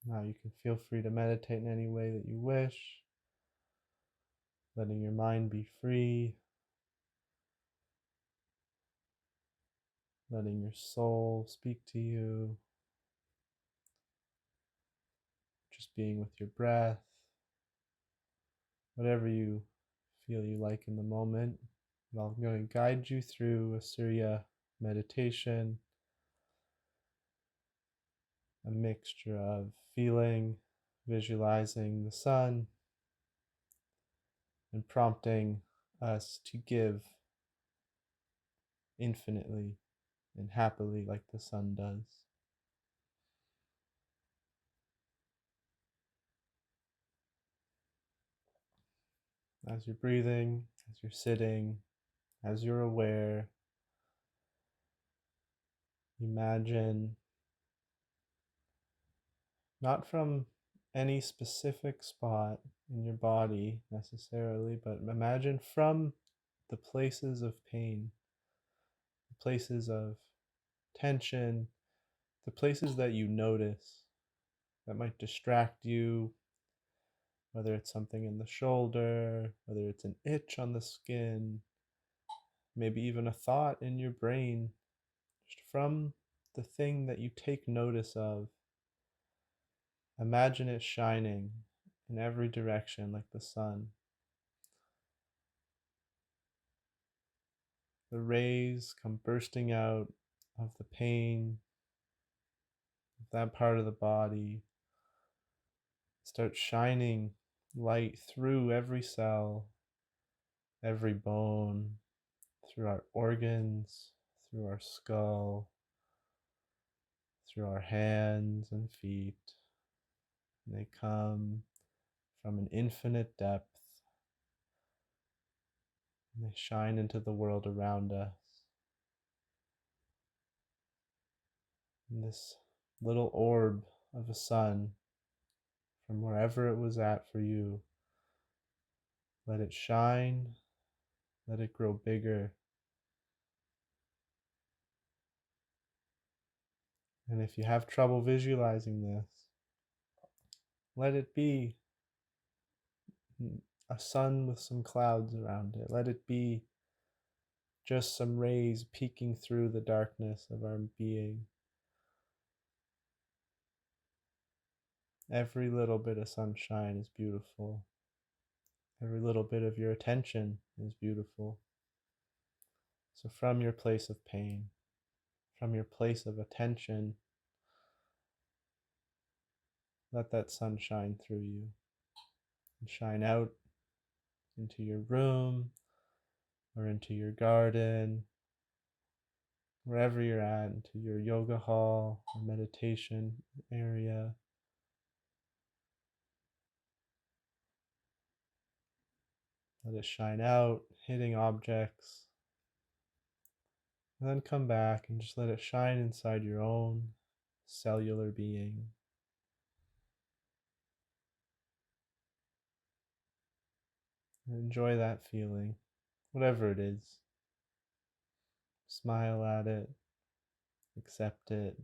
Now you can feel free to meditate in any way that you wish, letting your mind be free, letting your soul speak to you, just being with your breath, whatever you feel you like in the moment. But I'm going to guide you through a Surya meditation, a mixture of feeling, visualizing the sun, and prompting us to give infinitely and happily like the sun does. As you're breathing, as you're sitting, as you're aware, imagine, not from any specific spot in your body necessarily, but imagine from the places of pain, the places of tension, the places that you notice that might distract you, whether it's something in the shoulder, whether it's an itch on the skin, maybe even a thought in your brain, just from the thing that you take notice of. Imagine it shining in every direction like the sun. The rays come bursting out of the pain, of that part of the body, start shining light through every cell, every bone, through our organs, through our skull, through our hands and feet. And they come from an infinite depth, and they shine into the world around us. And this little orb of a sun, from wherever it was at for you, let it shine, let it grow bigger. And if you have trouble visualizing this, let it be a sun with some clouds around it. Let it be just some rays peeking through the darkness of our being. Every little bit of sunshine is beautiful. Every little bit of your attention is beautiful. So from your place of pain, from your place of attention, let that sun shine through you and shine out into your room or into your garden, wherever you're at, into your yoga hall or meditation area. Let it shine out, hitting objects, and then come back and just let it shine inside your own cellular being. And enjoy that feeling, whatever it is. Smile at it, accept it,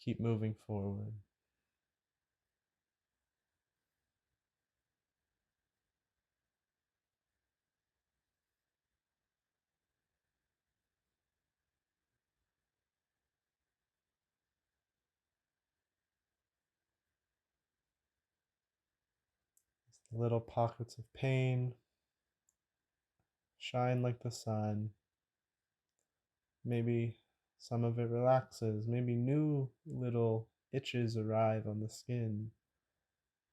keep moving forward. The little pockets of pain shine like the sun. Maybe some of it relaxes. Maybe new little itches arrive on the skin.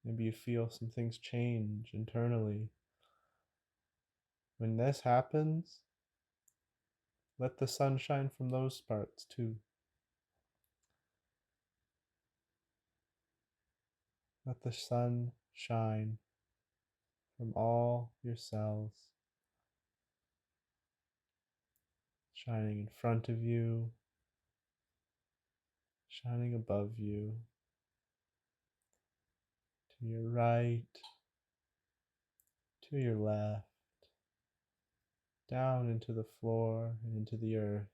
Maybe you feel some things change internally. When this happens, let the sun shine from those parts too. Let the sun shine from all your cells, shining in front of you, shining above you, to your right, to your left, down into the floor and into the earth,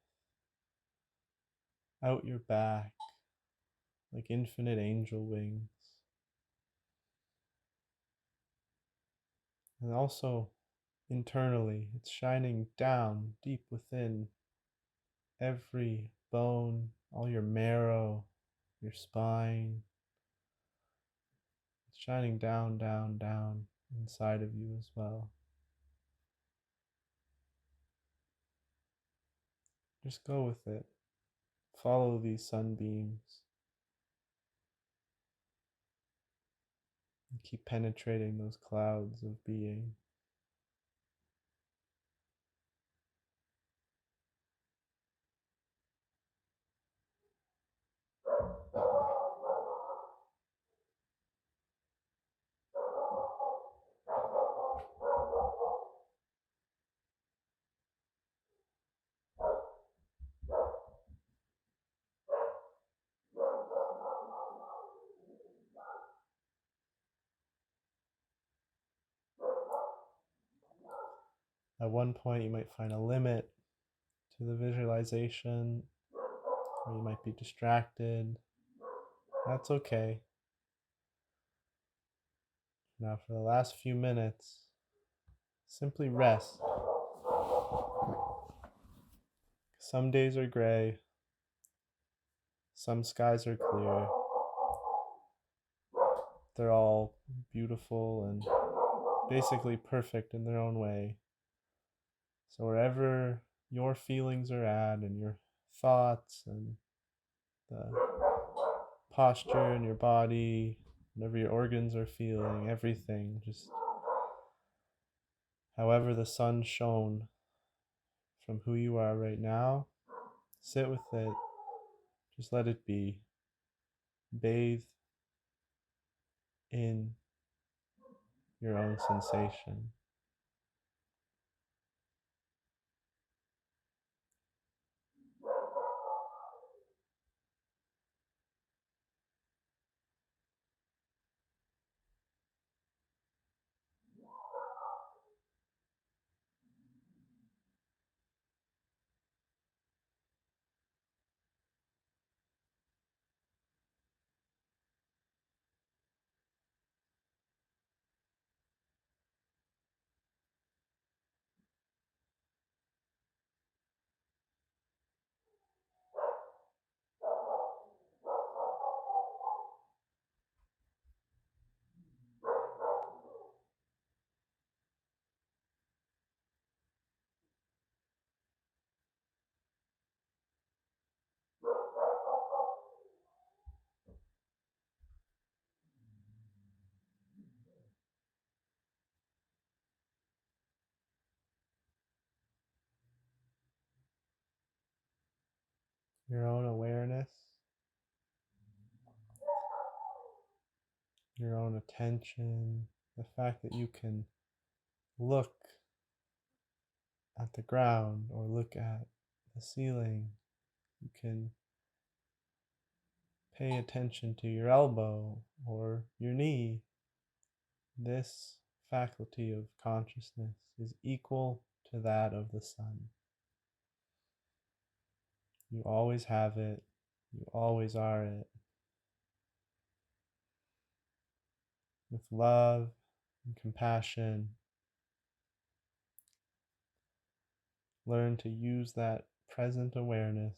out your back like infinite angel wings. And also internally, it's shining down deep within every bone, all your marrow, your spine. It's shining down, down, down inside of you as well. Just go with it. Follow these sunbeams and keep penetrating those clouds of being. At one point, you might find a limit to the visualization, or you might be distracted. That's okay. Now, for the last few minutes, simply rest. Some days are gray, some skies are clear. They're all beautiful and basically perfect in their own way. So, wherever your feelings are at, and your thoughts, and the posture in your body, whatever your organs are feeling, everything, just however the sun shone from who you are right now, sit with it, just let it be. Bathe in your own sensation. Your own awareness, your own attention, the fact that you can look at the ground or look at the ceiling, you can pay attention to your elbow or your knee. This faculty of consciousness is equal to that of the sun. You always have it. You always are it. With love and compassion, learn to use that present awareness,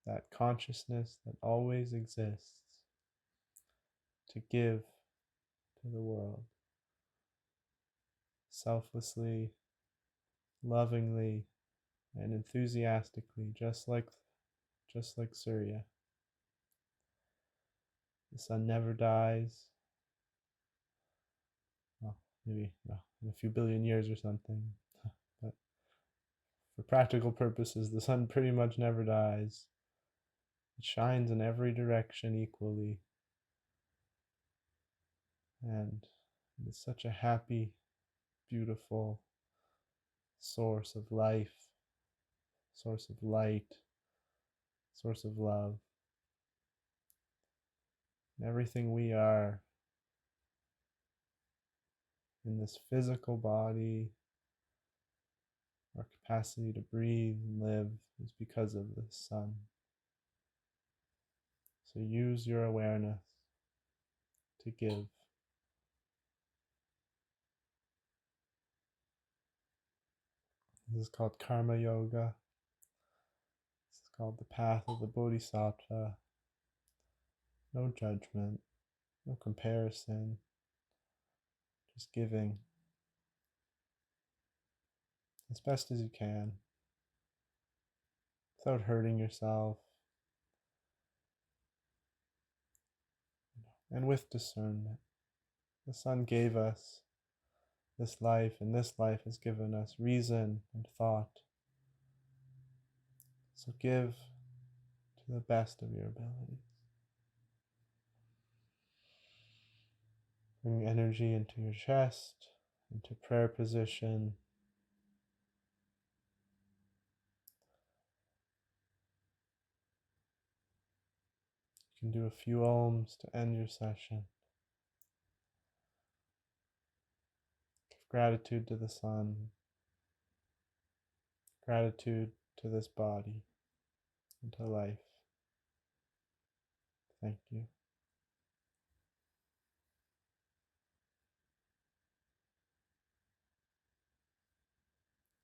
that consciousness that always exists, to give to the world selflessly, lovingly, and enthusiastically, just like Surya. The sun never dies. Well, maybe in a few billion years or something, but For practical purposes, the sun pretty much never dies. It shines in every direction equally. And it's such a happy, beautiful source of life, source of light, source of love. And everything we are in this physical body, our capacity to breathe and live, is because of the sun. So use your awareness to give. This is called Karma Yoga. This is called the path of the Bodhisattva. No judgment, no comparison, just giving as best as you can without hurting yourself, and with discernment. The sun gave us this life, and this life has given us reason and thought. So give to the best of your abilities. Bring energy into your chest, into prayer position. You can do a few ohms to end your session. Give gratitude to the sun, gratitude to this body, and to life. Thank you.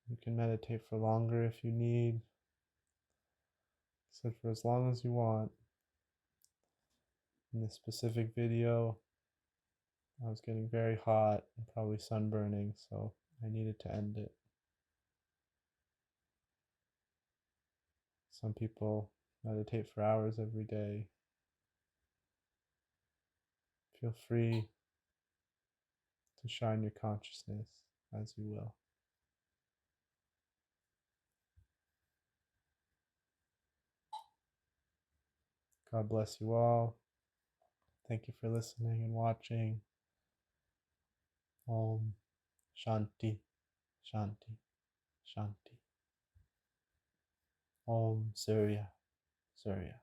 You can meditate for longer if you need. Sit for as long as you want. In this specific video, I was getting very hot and probably sunburning, so I needed to end it. Some people meditate for hours every day. Feel free to shine your consciousness as you will. God bless you all. Thank you for listening and watching. Om Shanti, Shanti, Shanti. Om Surya, Surya.